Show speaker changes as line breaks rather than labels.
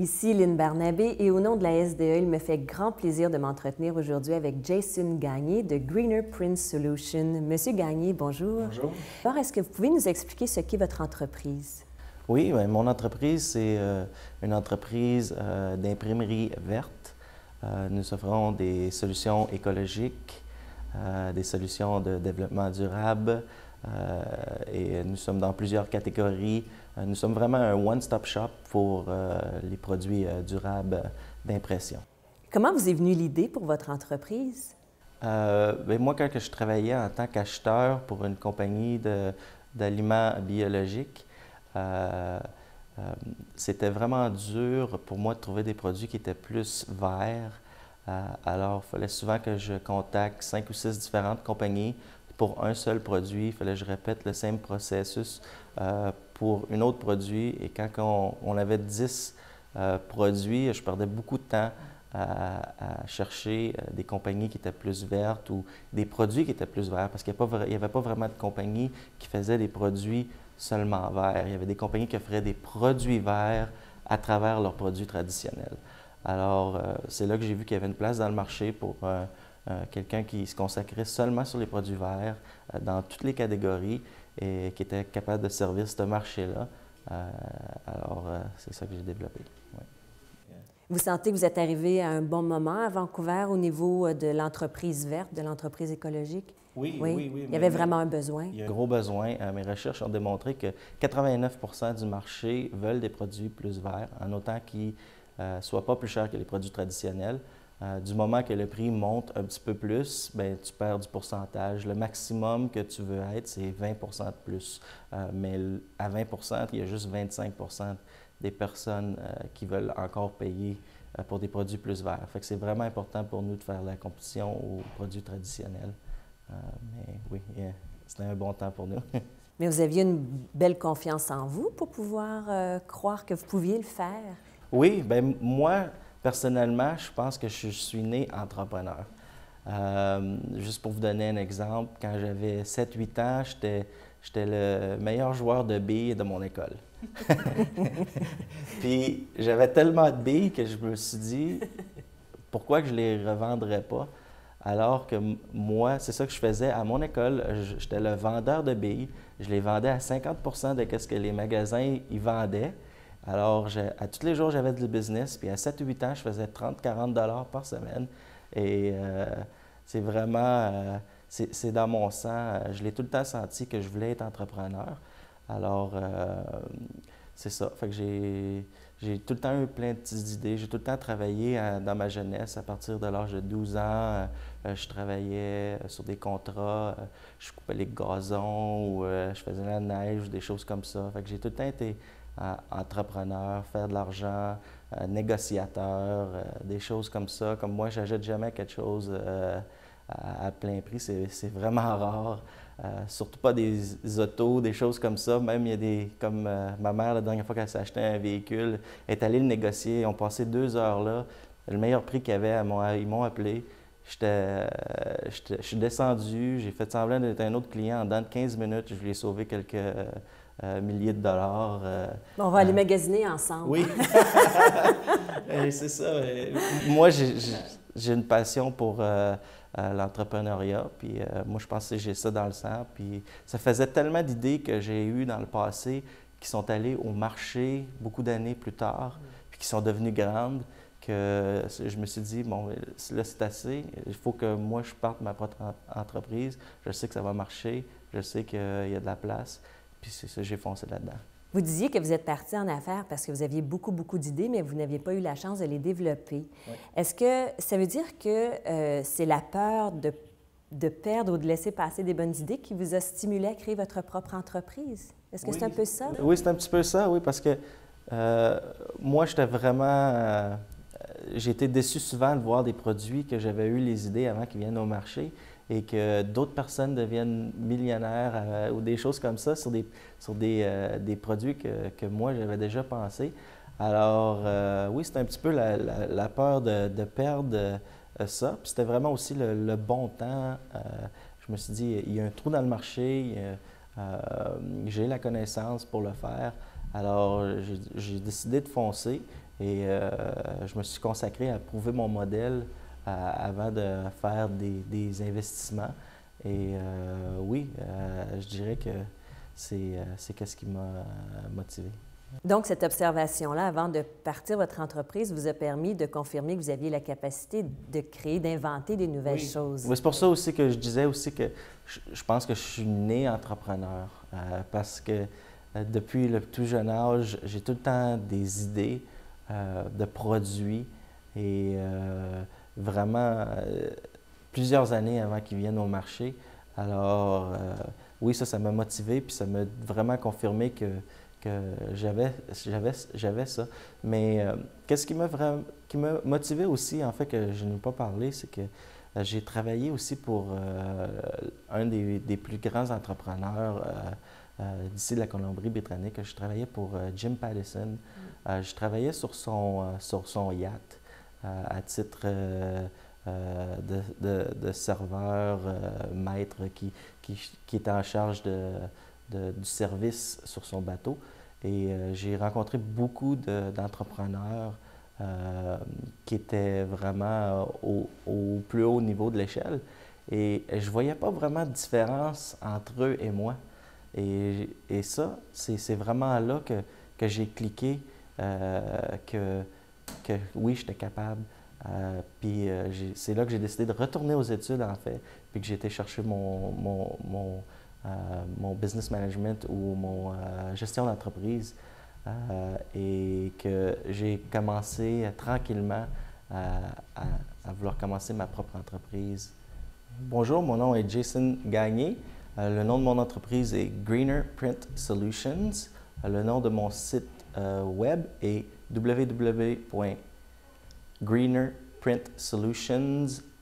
Ici Lynne Barnabé et au nom de la SDE, il me fait grand plaisir de m'entretenir aujourd'hui avec Jason Gagné de Greener Print Solutions. Monsieur Gagné, bonjour.
Bonjour.
Alors, est-ce que vous pouvez nous expliquer ce qu'est votre entreprise?
Oui, bien, mon entreprise, c'est une entreprise d'imprimerie verte. Nous offrons des solutions écologiques, des solutions de développement durable et nous sommes dans plusieurs catégories. Nous sommes vraiment un one-stop shop pour les produits durables d'impression.
Comment vous est venue l'idée pour votre entreprise?
Bien, moi, quand je travaillais en tant qu'acheteur pour une compagnie d'aliments biologiques, c'était vraiment dur pour moi de trouver des produits qui étaient plus verts. Alors, il fallait souvent que je contacte 5 ou 6 différentes compagnies pour un seul produit. Il fallait que je répète le même processus pour un autre produit. Et quand on avait 10 produits, je perdais beaucoup de temps à chercher des compagnies qui étaient plus vertes ou des produits qui étaient plus verts, parce qu'il n'y avait pas vraiment de compagnies qui faisaient des produits seulement verts. Il y avait des compagnies qui offraient des produits verts à travers leurs produits traditionnels. Alors, c'est là que j'ai vu qu'il y avait une place dans le marché pour quelqu'un qui se consacrait seulement sur les produits verts dans toutes les catégories et qui était capable de servir ce marché-là. Alors, c'est ça que j'ai développé. Ouais.
Vous sentez que vous êtes arrivé à un bon moment à Vancouver au niveau de l'entreprise verte, de l'entreprise écologique?
Oui.
Il y avait vraiment un besoin?
Il y a un gros besoin. Mes recherches ont démontré que 89 du marché veulent des produits plus verts, en autant qu'ils ne soient pas plus chers que les produits traditionnels. Du moment que le prix monte un petit peu plus, bien, tu perds du pourcentage. Le maximum que tu veux être, c'est 20 de plus. Mais à 20 il y a juste 25 des personnes qui veulent encore payer pour des produits plus verts. Fait que c'est vraiment important pour nous de faire la compétition aux produits traditionnels. Mais oui, c'était un bon temps pour nous.
Mais vous aviez une belle confiance en vous pour pouvoir croire que vous pouviez le faire?
Oui, bien moi, personnellement, je pense que je suis né entrepreneur. Juste pour vous donner un exemple, quand j'avais 7-8 ans, j'étais le meilleur joueur de billes de mon école. Puis j'avais tellement de billes que je me suis dit, pourquoi que je les revendrais pas? Alors que moi, c'est ça que je faisais à mon école, j'étais le vendeur de billes. Je les vendais à 50 de ce que les magasins y vendaient. Alors, à tous les jours, j'avais du business. Puis à 7 ou 8 ans, je faisais 30-40 $ par semaine. Et c'est vraiment, c'est dans mon sang. Je l'ai tout le temps senti que je voulais être entrepreneur. Alors, c'est ça. Fait que j'ai tout le temps eu plein de petites idées. J'ai tout le temps travaillé dans ma jeunesse. À partir de l'âge de 12 ans, je travaillais sur des contrats. Je coupais les gazons ou je faisais la neige ou des choses comme ça. Fait que j'ai tout le temps été entrepreneur, faire de l'argent, négociateur, des choses comme ça. Comme moi, j'achète jamais quelque chose à plein prix. C'est vraiment rare. Surtout pas des autos, des choses comme ça. Même il y a des, comme ma mère, la dernière fois qu'elle s'est acheté un véhicule, elle est allée le négocier. On passait 2 heures là. Le meilleur prix qu'il y avait, ils m'ont appelé. Je suis descendu, j'ai fait semblant d'être un autre client. En dedans de 15 minutes, je lui ai sauvé quelques milliers de dollars.
Bon, on va aller magasiner ensemble.
Oui, c'est ça. Moi, j'ai une passion pour l'entrepreneuriat, puis moi, je pense que j'ai ça dans le sang. Puis ça faisait tellement d'idées que j'ai eues dans le passé qui sont allées au marché beaucoup d'années plus tard, puis qui sont devenues grandes, que je me suis dit, bon, là, c'est assez. Il faut que moi, je parte ma propre entreprise. Je sais que ça va marcher. Je sais qu'il y a de la place. Puis c'est ça, j'ai foncé là-dedans.
Vous disiez que vous êtes parti en affaires parce que vous aviez beaucoup d'idées, mais vous n'aviez pas eu la chance de les développer.
Oui.
Est-ce que ça veut dire que c'est la peur de perdre ou de laisser passer des bonnes idées qui vous a stimulé à créer votre propre entreprise? Est-ce que c'est un peu ça?
Oui, c'est un petit peu ça, oui, parce que moi, j'étais vraiment... j'ai été déçu souvent de voir des produits que j'avais eu les idées avant qu'ils viennent au marché et que d'autres personnes deviennent millionnaires ou des choses comme ça sur des produits que moi, j'avais déjà pensé. Alors, oui, c'était un petit peu la peur de perdre ça. Puis c'était vraiment aussi le bon temps. Je me suis dit, il y a un trou dans le marché, j'ai la connaissance pour le faire. Alors, j'ai décidé de foncer Et je me suis consacré à prouver mon modèle avant de faire des investissements. Et oui, je dirais que c'est ce qui m'a motivé.
Donc, cette observation-là, avant de partir votre entreprise, vous a permis de confirmer que vous aviez la capacité de créer, d'inventer des nouvelles choses.
Oui, c'est pour ça aussi que je disais aussi que je pense que je suis né entrepreneur parce que depuis le tout jeune âge, j'ai tout le temps des idées de produits et vraiment plusieurs années avant qu'ils viennent au marché. Alors, oui, ça m'a motivé, puis ça m'a vraiment confirmé que j'avais ça. Mais qu'est-ce qui m'a motivé aussi, en fait, que je n'ai pas parlé, c'est que j'ai travaillé aussi pour un des plus grands entrepreneurs d'ici de la Colombie-Britannique. Je travaillais pour Jim Pattison. Je travaillais sur son yacht à titre de serveur maître qui était en charge du service sur son bateau. Et j'ai rencontré beaucoup d'entrepreneurs qui étaient vraiment au plus haut niveau de l'échelle. Et je ne voyais pas vraiment de différence entre eux et moi. Et ça, c'est vraiment là que j'ai cliqué que oui, j'étais capable. Puis c'est là que j'ai décidé de retourner aux études, en fait, puis que j'ai été chercher mon business management ou mon gestion d'entreprise et que j'ai commencé tranquillement à vouloir commencer ma propre entreprise. Bonjour, mon nom est Jason Gagné. Le nom de mon entreprise est Greener Print Solutions. Le nom de mon site web est www.greenerprintsolutions.com.